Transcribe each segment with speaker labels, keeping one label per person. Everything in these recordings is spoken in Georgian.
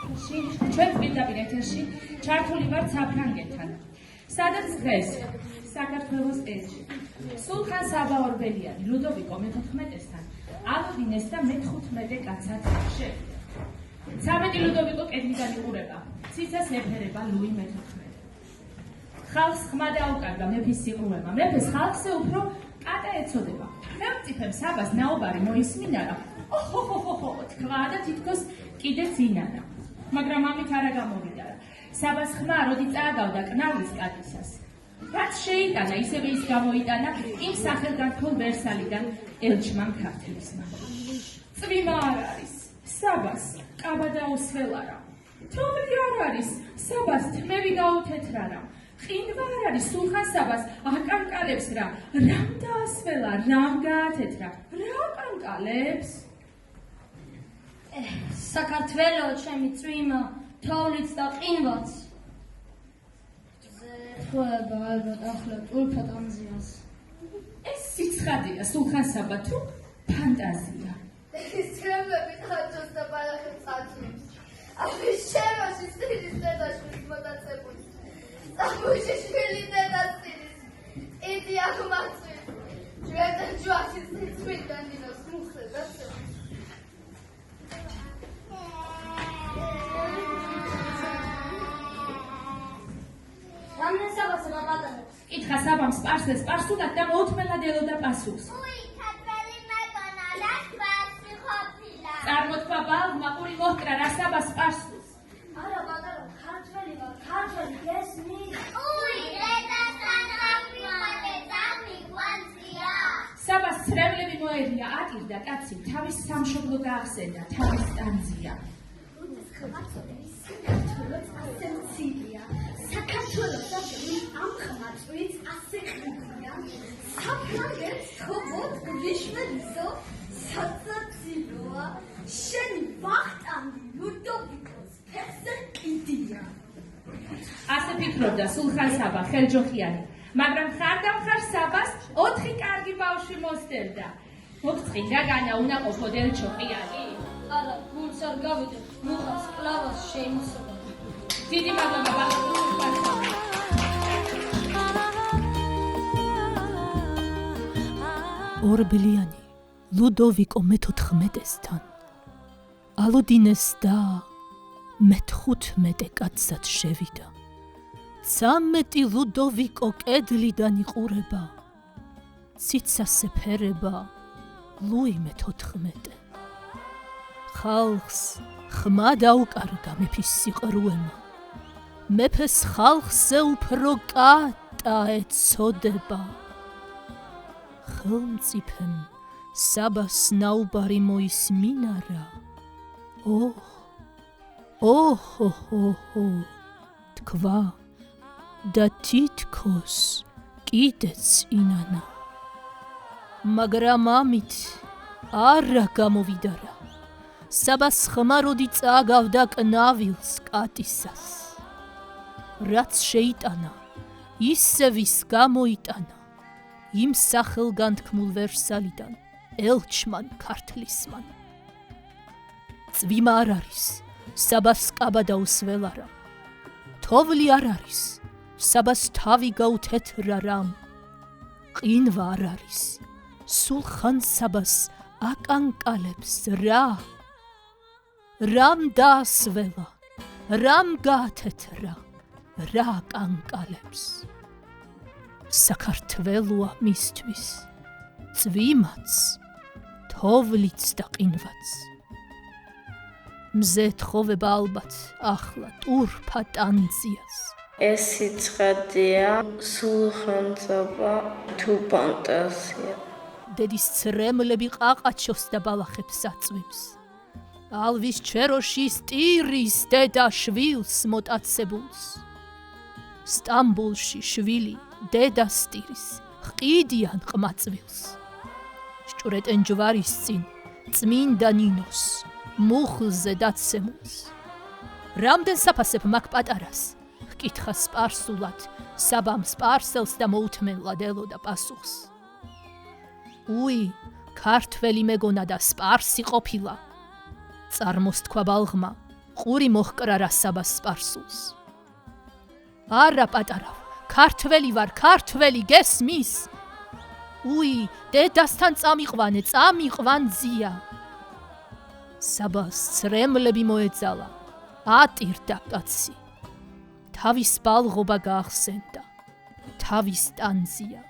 Speaker 1: ეთერში, ჩვენ პირდაპირ ეთერში ჩართული ვართ საფრანგეთთან. სადაც დღეს საქართველოს ეთერში სულხან საბა ორბელიანი ლუდოვიკო მე-14-თან ალოდინეს და მე-15 კაცად შევიდა. 13 ლუდოვიკო კედლიდან იყურება, ციცას ეფერება ლუი მე-14. ხალხს ხმა დაუკარგა მეფის სიყრუება, მეფეს ხალხზე უფრო კატა ეწოდება. ხელმწიფემ საბას ნაუბარი მოისმინა რა. ოჰოჰოჰო, თქვა და თითქოს კიდეც ინანა. მაგრამ ამით არა გამოვიდა რა. საბას ხმა როდი წააგავდა კნავლის კატისას. რაც შეიტანა, ისევე ის გამოიტანა იმ სახელგანთქმულ ვერსალიდან ელჩმან ქართლისმა. წვიმა არ არის, საბას კაბა დაუსველა რა. თოვლი არ არის, საბას თმევი გაუთეთრა რა. ყინვა არ არის, სულხან საბას აკანკალებს რა. რამ დაასველა, რამ გაათეთრა, რა აკანკალებს?
Speaker 2: საქართველო ჩემი წვიმა, თოვლიც და ყინვაც. ზეთხვება ალბათ ახლა ულფად ამზიას.
Speaker 1: ეს სიცხადეა, სულხან საბა თუ ფანტაზია.
Speaker 3: ეს ჩემები ხაჭოს და ბალახებს აწვიმს. ამის შემოში სტილის დედაშვილის მოტაცებული. სამუში შვილი დედასტილის. იდი აღმაწვის. ჩვენთან ჯვახის წვიდან დინოს მუხლე და
Speaker 2: რამდენ საბას მაპატარებს?
Speaker 1: კითხა საბამ სპარსელს სპარსულად და მოუთმელად ელოდა პასუხს.
Speaker 3: უი, ქართველი მეგონა, რა სპარსი ყოფილა?
Speaker 1: წარმოთქვა ბალღმა ყური მოჰკრა რა საბას სპარსულს.
Speaker 2: არა პატარა, ქართველი ვარ, ქართველი გესმი?
Speaker 3: უი, რედასთან რაფრიხალე დამიგვანზია.
Speaker 1: საბას ცრემლები მოერია, ატირდა კაცი, თავის სამშობლო გაახსენდა, თავის სტანძია.
Speaker 2: როდის ხმაწოდეს, საქართველოს ასე მცირეა. საქართველოს ამ ხმაწვით ასე ხმია. საფრანგეთს თხოვოთ გრიშმელისო, საწაწილოა, შენი ვახტანგი ლუდოვიკოს ფეხზე კიდია.
Speaker 1: ასე ფიქრობდა სულხან საბა ხელჯოხიანი, მაგრამ ხარდამხარ საბას 4 კარგი ბავშვი მოსდევდა. მოგწყინდა განაუნაყოფო დელჩოყიანი.
Speaker 2: არა, გულს არ გავიდე, მუხას კლავას შეიმსობა.
Speaker 1: დიდი მადლობა ბავშვი.
Speaker 4: ორბელიანი ლუდოვიკო მე-14-თან ალოდინეს და მე-15 კაცად შევიდა. 13 ლუდოვიკო კედლიდან იყურება, ციცას ეფერება ლუი მე-14. ხალხს ხმა დაუკარგა მეფის სიყრუება, მეფეს ხალხზე უფრო კატა ეწოდება. ხელმწიფემ საბას ნაუბარი მოისმინა რა. ოჰოჰოჰო, თქვა და თითქოს კიდეც ინანა. მაგრამ ამით არა გამოვიდა რა. საბას ხმა როდი წააგავდა კნავილს კატისას. რაც შეიტანა, ისევის გამოიტანა იმ სახელგანთქმულ ვერსალიდან ელჩმან ქართლისმან. წვიმა არ არის, საბას კაბა დაუსველა რა. თოვლი არ არის, საბას თავი გაუთეთრა რამ. ყინვა არ არის, სულხან საბას აკანკალებს რა. რამ დაასველა, რამ გაათეთრა, რა აკანკალებს. საქართველოა მისთვის, წვიმაც, თოვლიც და ყინვაც. მზე თხოვება ალბათ ახლა ტურფა ტანძიას.
Speaker 5: ეს სიცხადეა, სულხან საბა თუ ფანტაზია.
Speaker 4: დედის ცრემლები ყაყაჩოს და ბალახებს აწვიმს. ალვის ჩეროში სტირის დედა შვილს მოტაცებულს. სტამბოლში შვილი დედა სტირის ყიდიან ყმაწვილს. შჭურეტენ ჯვარის წინ წმინდა ნინოს მუხლზე დაცემულს. რამდენ საფასებ მაგ პატარას? ჰკითხა სპარსულად საბამ სპარსელს და მოუთმენლად ელოდა პასუხს. უი, ქართველი მეგონა და სპარსი ყოფილა. წარმოსთქვა ბალღმა ყური მოჰკრა რა საბას სპარსულს. არა პატარავ, ქართველი ვარ, ქართველი გესმის? უი, დედასთან წამიყვან ძია. საბას ცრემლები მოეძალა, ატირდა კაცი. თავის ბალღობა გაახსენდა, თავის ტანზია.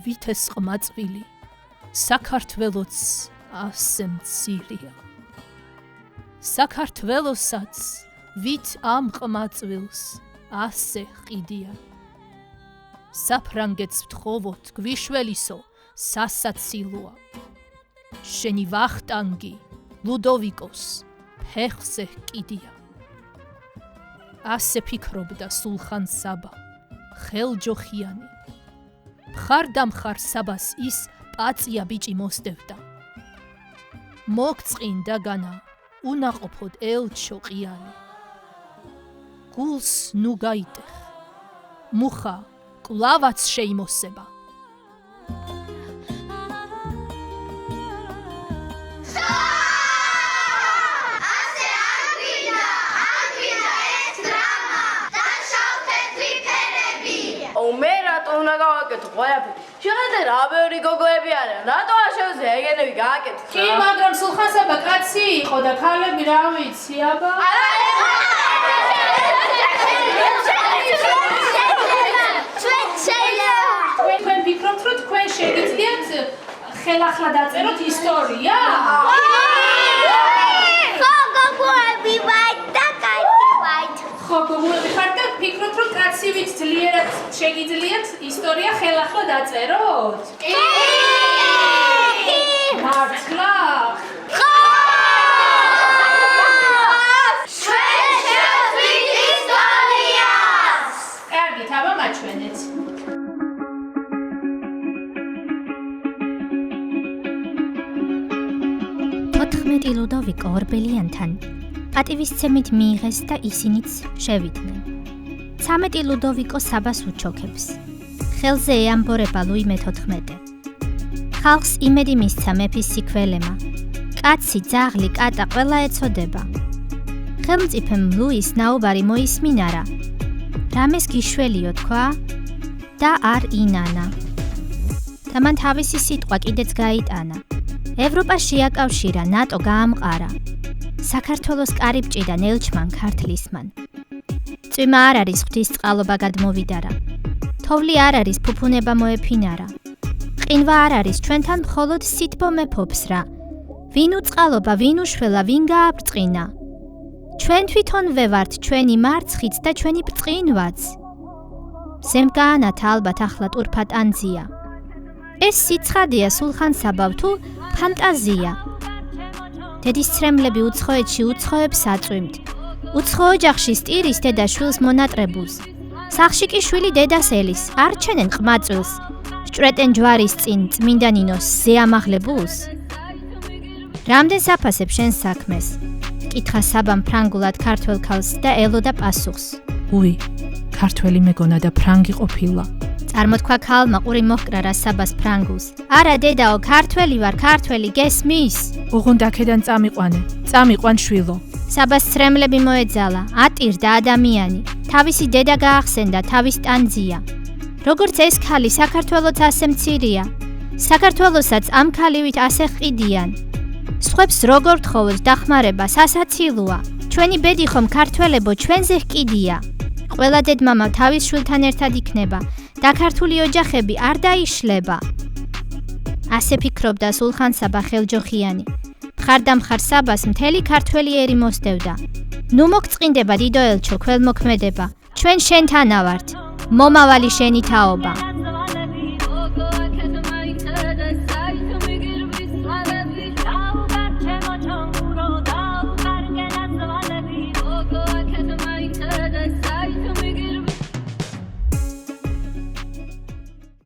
Speaker 4: ვითეს ყმაწვილი, საქართველოც ასე მცირია. საქართველოსაც ვით ამ ყმაწვილს ასე ყიდია. საფრანგეთს ვთხოვოთ, გვიშველისო, სასაცილოა. შენი ვახტანგი, ლუდოვიკოს, ფეხზე კიდია. ასე ფიქრობდა სულხან საბა, ხელჯოხიანი. მხარდამხარ საბას ის პაწია ბიჭი მოსდევდა. მოგწყინდა განა, უნაყოფოდ ელჩო ყიალი. გულს ნუ გაიტეხ, მუხა კლავაც შეიმოსება.
Speaker 5: მე რატო უნდა გავაკეთო ყველაფერი? შეხედე რა ბევრი გოგოები არიან, რატო არ შევძე ეგენები გააკეთო?
Speaker 1: კი, მაგრამ სულხან საბა კაცი იყო და ქალები რა ვიცი, აბა. თქვენ ვფიქრობთ, რომ თქვენ შეგიძლიათ ხელახლა დაწეროთ ისტორია? ხო, გოგოები ხართ და ვფიქრობთ, რომ კაცივით ძლიერად შეგიძლიათ ისტორია ხელახლა დაწეროთ? კი! მართლა? კარგით, აბა მაჩვენეთ.
Speaker 6: ლუდოვიკო ორბელიანთან პატივისცემით მიიღეს და ისინიც შევიდნენ. 13 ლუდოვიკო საბას უჩოქებს. ხელზე ეამბორება ლუი მე-14. ხალხს იმედი მისცა მეფის სიქველემა. კაცი, ძაღლი, კატა ყველა ეწოდება. ხელმწიფემ ლუის ნაუბარი მოისმინარა. რამეს გიშველიო თქვა და არ ინანა. და მან თავისი სიტყვა კიდეც გაიტანა. ევროპა შეაკავშირა, ნატო გაამყარა. საქართველოს კარიბჭიდან ელჩმან ქართლისმან. წვიმა არ არის ღვთის წყალობა გადმოვიდარა. თოვლი არ არის ფუფუნება მოეფინარა. ყინვა არ არის ჩვენთან მხოლოდ სითბო მეფობს რა. ვინ უწყალობა, ვინ უშველა, ვინ გააბრწყინა. ჩვენ თვითონვე ვართ ჩვენი მარცხიც და ჩვენი ბრწყინვაც. ზემგაანათა ალბათ ახლა ტურფატანზია. ეს სიცხადეა სულხან საბავ თუ ფანტაზია. დედის ცრემლები უცხოეთში უცხოებს აწვიმთ. უცხო ოჯახში სტირის დედა შვილს მონატრებულს. სახლში კი შვილი დედას ელის, არჩენენ ყმაწვილს. სჭვრეტენ ჯვარის წინ წმინდა ნინოს ზეამაღლებულს. რამდენს აფასებ შენს საქმეს? კითხა საბამ ფრანგულად ქართველ ქალს და ელოდა პასუხს.
Speaker 4: უი, ქართველი მეგონა და ფრანგი ყოფილა.
Speaker 6: წარმოთქვა ქალმა ყური მოჰკრა რა საბას ფრანგულს. არა დედაო, ქართველი ვარ, ქართველი გესმის?
Speaker 4: ოღონდ აქედან წამიყვან შვილო.
Speaker 6: საბას ცრემლები მოეძალა, ატირდა ადამიანი. თავისი დედა გაახსენდა, თავის ტანზია. როგორც ეს ქალი საქართველოც ასე მცირია. საქართველოსაც ამ ქალივით ასე ყიდიან. სხვებს როგორ ვთხოვოთ დახმარება სასაცილოა. ჩვენი ბედი ხომ ქართველებო ჩვენზე ყიდია. ყველა დედმამა თავის შვილთან ერთად იქნება და ქართული ოჯახები არ დაიშლება. ასე ფიქრობდა სულხან საბა ხელჯოხიანი. მხარდამხარ საბას მთელი ქართველი ერი მოსდევდა. ნუ მოგწყინდება დიდო ელჩო, ქველმოქმედება. ჩვენ შენთანა ვართ. მომავალი შენი თაობა.